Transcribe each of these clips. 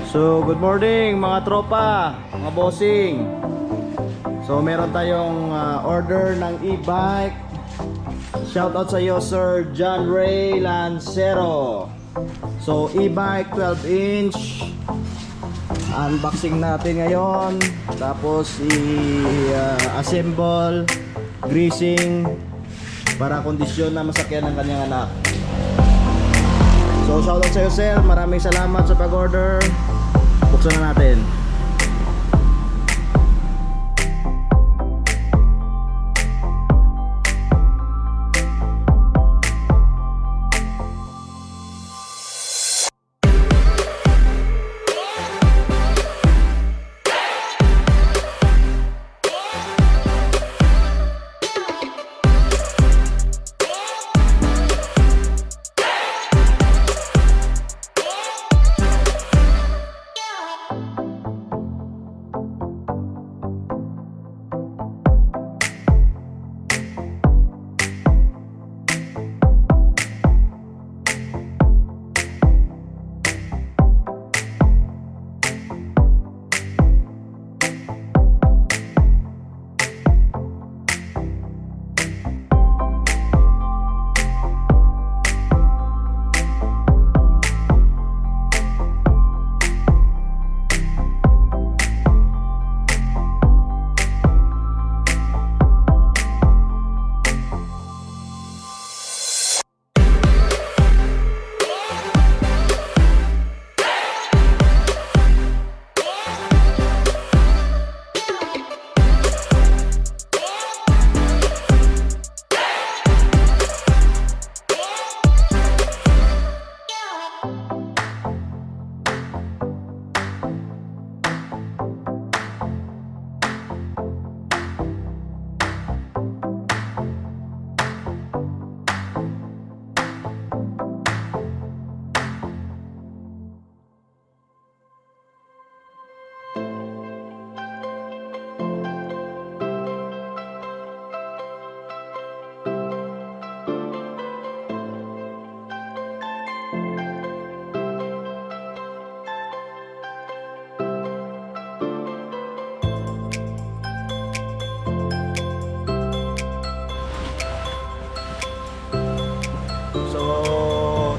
So, good morning mga tropa, mga bossing. So, meron tayong order ng e-bike. Shoutout sa iyo, Sir John Ray Lancero. So, e-bike 12-inch. Unboxing natin ngayon. Tapos, i-assemble, greasing, para kondisyon na masakyan ng kanyang anak. So, shoutout sa iyo, sir. Maraming salamat sa pag-order. Buksan na natin.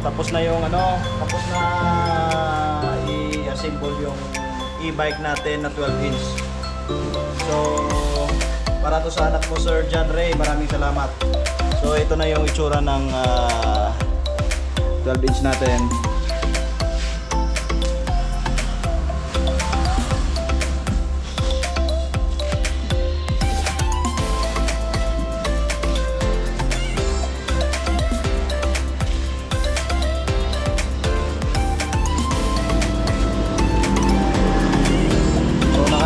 Tapos na yung tapos na i-assemble yung e-bike natin na 12-inch. So, para to sa anak mo, Sir John Ray, maraming salamat. So, ito na yung itsura ng 12-inch natin.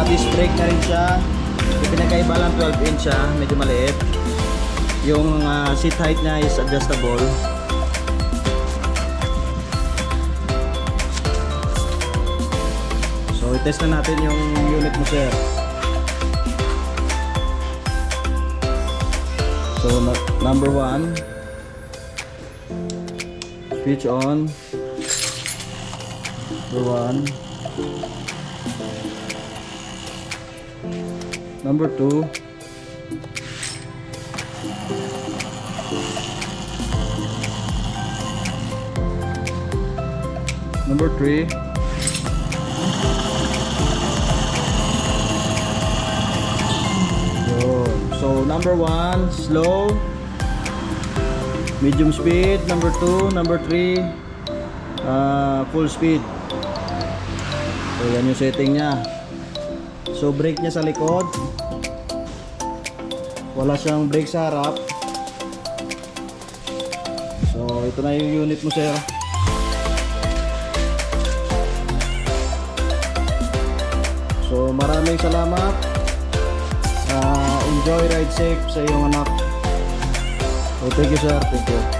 Disc brake na rin siya. Yung pinagkaiba lang 12-inch siya, medyo maliit. Yung seat height niya is adjustable. So i-test na natin yung unit mo, sir. So number 1, switch on. Number 1. Number 2, number 3, so number 1 slow, medium speed. Number 2, number 3 full speed. So yan yung setting niya. So brake niya sa likod, wala siyang brake sa harap. So ito na yung unit mo, sir. So maraming salamat. Enjoy, ride safe sa iyong anak. So thank you, sir. Thank you.